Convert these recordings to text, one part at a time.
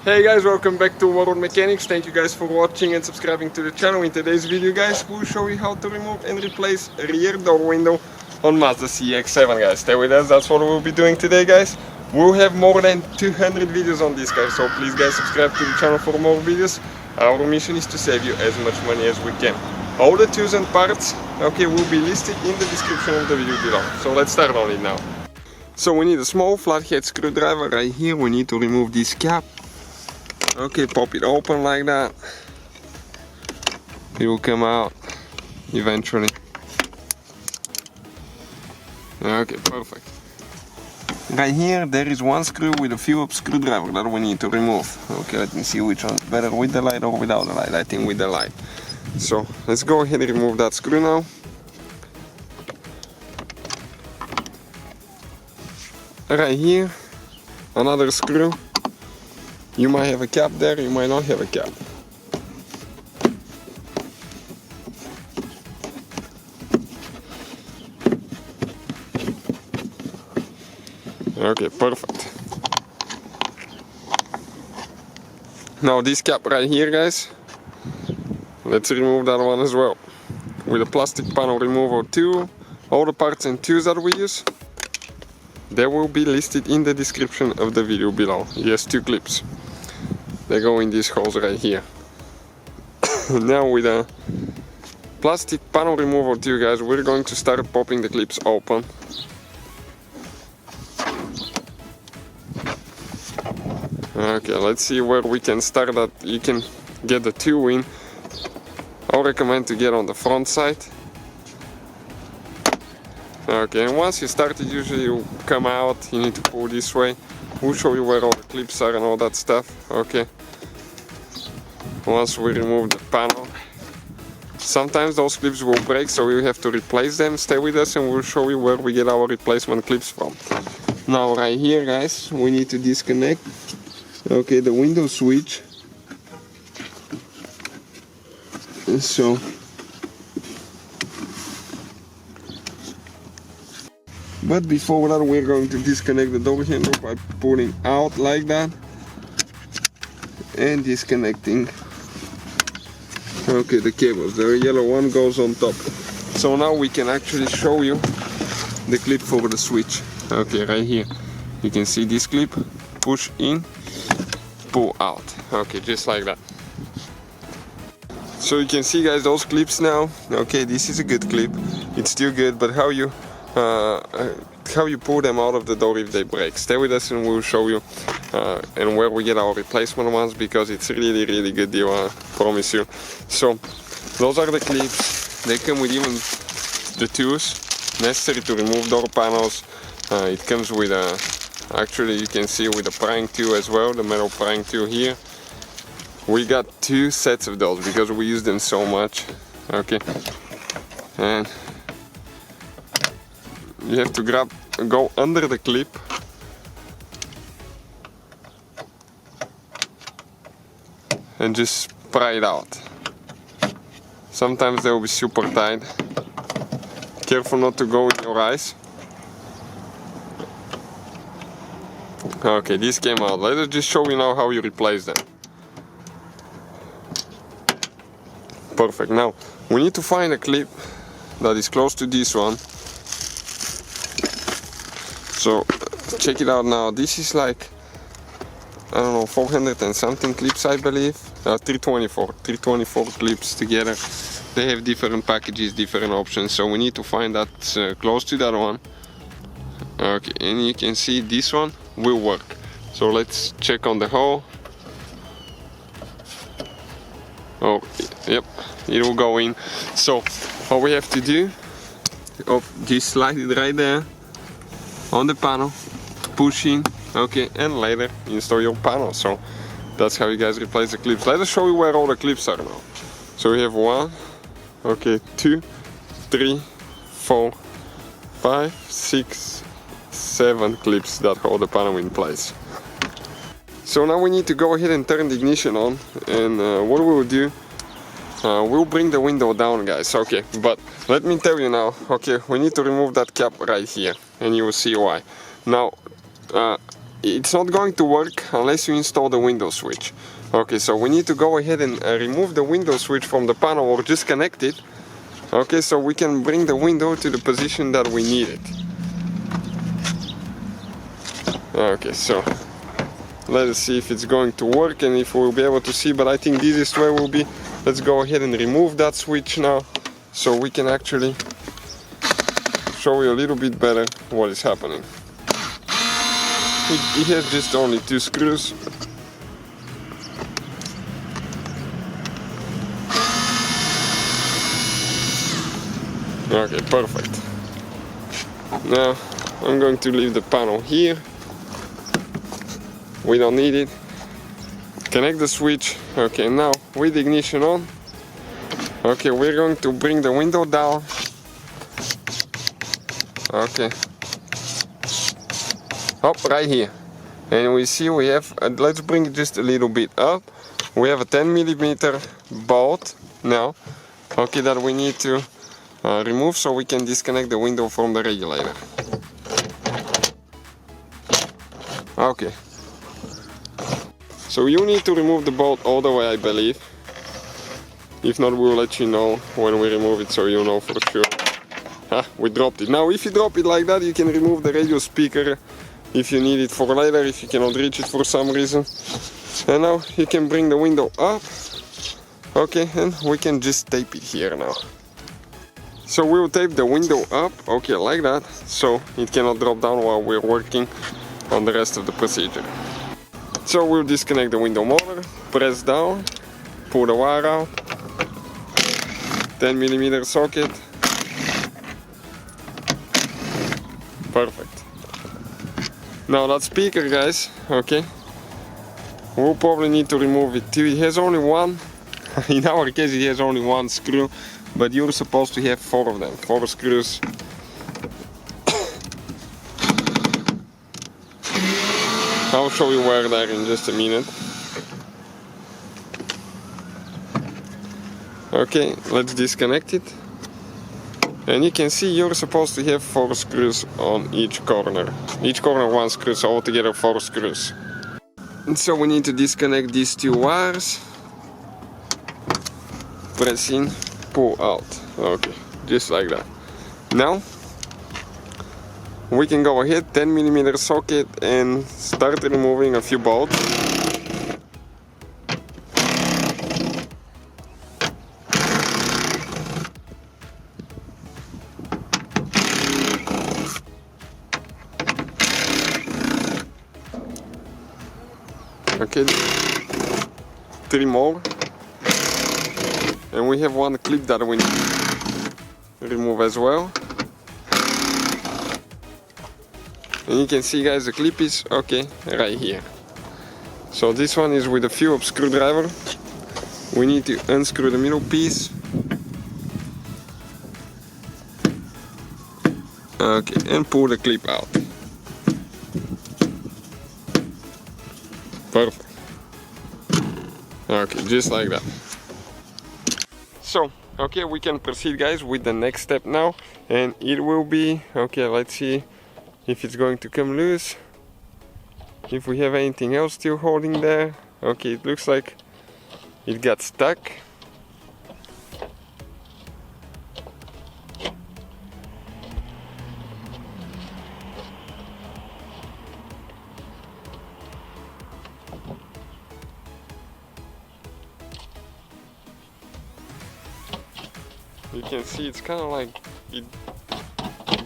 Hey guys, welcome back to World Mechanics. Thank you guys for watching and subscribing to the channel. In today's video guys, we'll show you how to remove and replace a rear door window on Mazda CX-7 guys. Stay with us, that's what we'll be doing today guys. We'll have more than 200 videos on this guys, so please guys subscribe to the channel for more videos. Our mission is to save you as much money as we can. All the tools and parts, okay, will be listed in the description of the video below. So let's start on it now. So we need a small flathead screwdriver right here. We need to remove this cap. Okay, pop it open like that. It will come out eventually. Okay, perfect. Right here there is one screw with a Phillips screwdriver that we need to remove. Okay, let me see which one's better, with the light or without the light. I think with the light. So let's go ahead and remove that screw now. Right here, another screw. You might have a cap there, you might not have a cap. Okay, perfect. Now this cap right here guys, let's remove that one as well. With a plastic panel removal tool, all the parts and tools that we use, they will be listed in the description of the video below. Yes, 2 clips. They go in these holes right here. Now with a plastic panel removal tool guys, we're going to start popping the clips open. Okay, let's see where we can start that. You can get the tool in. I recommend to get on the front side. Okay, and once you start it, usually you come out, you need to pull this way. We'll show you where all the clips are and all that stuff. Okay. Once we remove the panel, sometimes those clips will break, so we have to replace them. Stay with us and we'll show you where we get our replacement clips from. Now right here guys, we need to disconnect, okay, the window switch. So but before that, we're going to disconnect the door handle by pulling out like that and disconnecting, okay, the cables. The yellow one goes on top. So now we can actually show you the clip for the switch. Okay, right here you can see this clip, push in, pull out. Okay, just like that. So you can see guys those clips now. Okay, this is a good clip, it's still good, but how you pull them out of the door if they break. Stay with us and we'll show you and where we get our replacement ones, because it's really good deal, I promise you. So those are the clips. They come with even the tools necessary to remove door panels. It comes with a, actually you can see with a prying tool as well, the metal prying tool here. We got 2 sets of those because we use them so much. Okay, and you have to go under the clip and just pry it out. Sometimes they will be super tight. Careful not to go in your eyes. Okay, these came out. Let us just show you now how you replace them. Perfect. Now we need to find a clip that is close to this one. So check it out now. This is like, I don't know, 400 and something clips I believe. 324 clips together. They have different packages, different options, so we need to find that close to that one. Okay, and you can see this one will work. So let's check on the hole. Oh, yep, it will go in. So all we have to do, just slide it right there on the panel, push in, okay, and later install your panel. So that's how you guys replace the clips. Let us show you where all the clips are now. So we have 1, okay, 2, 3, 4, 5, 6, 7 clips that hold the panel in place. So now we need to go ahead and turn the ignition on, and what we will do, we'll bring the window down guys. Okay, but let me tell you now, okay, we need to remove that cap right here and you will see why. Now it's not going to work unless you install the window switch. Okay, so we need to go ahead and remove the window switch from the panel or just connect it. Okay, so we can bring the window to the position that we need it. Okay, so let us see if it's going to work and if we'll be able to see, but I think the easiest way will be, let's go ahead and remove that switch now so we can actually show you a little bit better what is happening. It has just only 2 screws. Okay, perfect. Now I'm going to leave the panel here. We don't need it. Connect the switch. Okay, now with the ignition on. Okay, we're going to bring the window down. Okay. Up right here. And we see we have, let's bring it just a little bit up. We have a 10mm bolt now. Okay, that we need to remove so we can disconnect the window from the regulator. Okay. So you need to remove the bolt all the way, I believe. If not, we'll let you know when we remove it so you know for sure. Ah, we dropped it. Now if you drop it like that, you can remove the radio speaker if you need it for later, if you cannot reach it for some reason. And now you can bring the window up. Okay, and we can just tape it here now. So we'll tape the window up, okay, like that, so it cannot drop down while we're working on the rest of the procedure. So we'll disconnect the window motor, press down, pull the wire out, 10mm socket. Perfect. Now that speaker, guys, okay, we'll probably need to remove it too. It has only one, in our case it has only one screw, but you're supposed to have 4 of them, 4 screws. I'll show you where they are in just a minute. Okay, let's disconnect it. And you can see you're supposed to have 4 screws on each corner. Each corner 1 screw, so altogether 4 screws. And so we need to disconnect these 2 wires. Press in, pull out. Okay, just like that. Now we can go ahead, 10mm socket, and start removing a few bolts. Okay, 3 more. And we have 1 clip that we need to remove as well. And you can see, guys, the clip is okay right here. So this one is with a Phillips screwdriver. We need to unscrew the middle piece. Okay, and pull the clip out. Perfect. Okay, just like that. So, okay, we can proceed, guys, with the next step now. And it will be, okay, let's see if it's going to come loose. If we have anything else still holding there. Okay, it looks like it got stuck. You can see it's kind of like it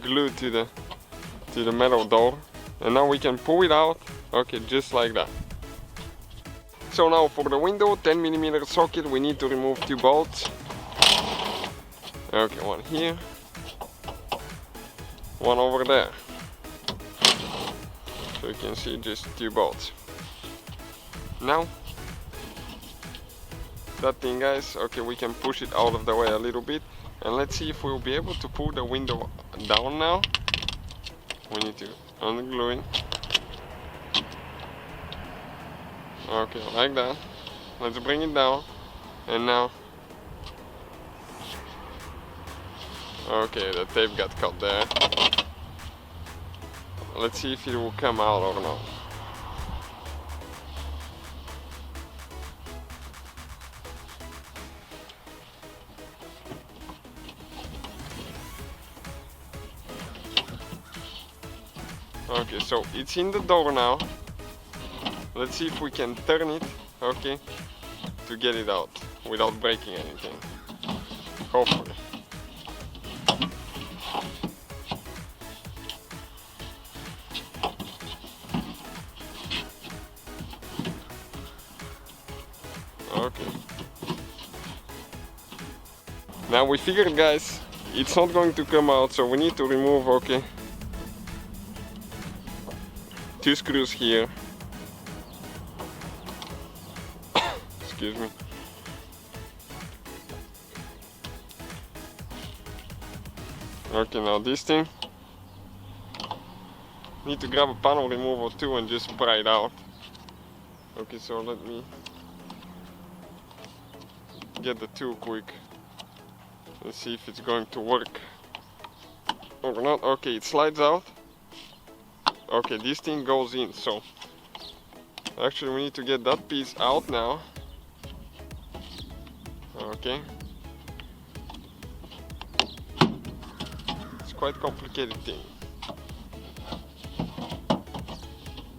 glued to the metal door, and now we can pull it out. Okay, just like that. So now for the window, 10mm socket, we need to remove 2 bolts. Okay, 1 here, 1 over there. So you can see just 2 bolts. Now that thing, guys, okay, we can push it out of the way a little bit, and let's see if we'll be able to pull the window down now. We need to unglue it. Okay, like that. Let's bring it down. And now, okay, the tape got cut there. Let's see if it will come out or not. Okay, so it's in the door now. Let's see if we can turn it, okay, to get it out without breaking anything. Hopefully. Okay. Now we figured, guys, it's not going to come out, so we need to remove, okay, 2 screws here. Excuse me. Okay, now this thing. Need to grab a panel remover too and just pry it out. Okay, so let me get the tool quick. Let's see if it's going to work or not. Okay, it slides out. Okay, this thing goes in, so actually we need to get that piece out now. Okay. It's quite a complicated thing.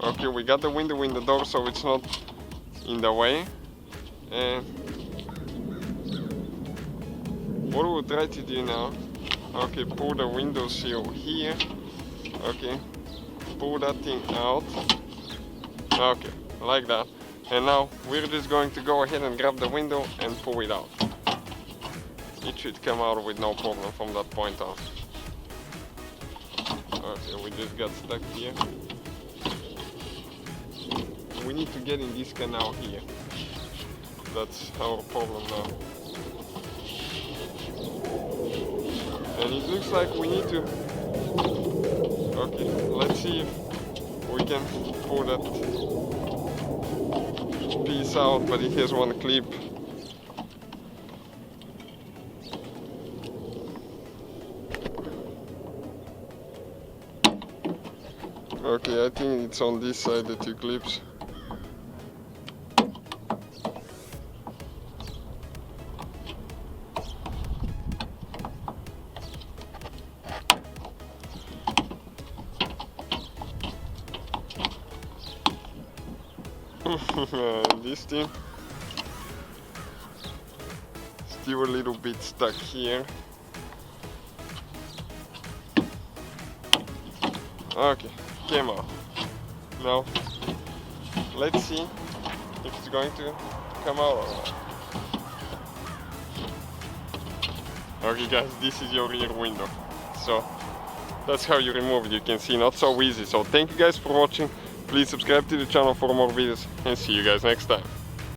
Okay, we got the window in the door, so it's not in the way. And what we will try to do now, okay, pull the window seal here, okay, pull that thing out, okay, like that. And now we're just going to go ahead and grab the window and pull it out. It should come out with no problem from that point on. Okay, we just got stuck here. We need to get in this canal here. That's our problem now. And it looks like we need to... Okay, let's see if we can pull that piece out, but it has one clip. Okay, I think it's on this side, the 2 clips. This thing still a little bit stuck here. Okay, came out. Now let's see if it's going to come out or not. Okay guys, this is your rear window. So that's how you remove it. You can see, not so easy. So thank you guys for watching. Please subscribe to the channel for more videos and see you guys next time.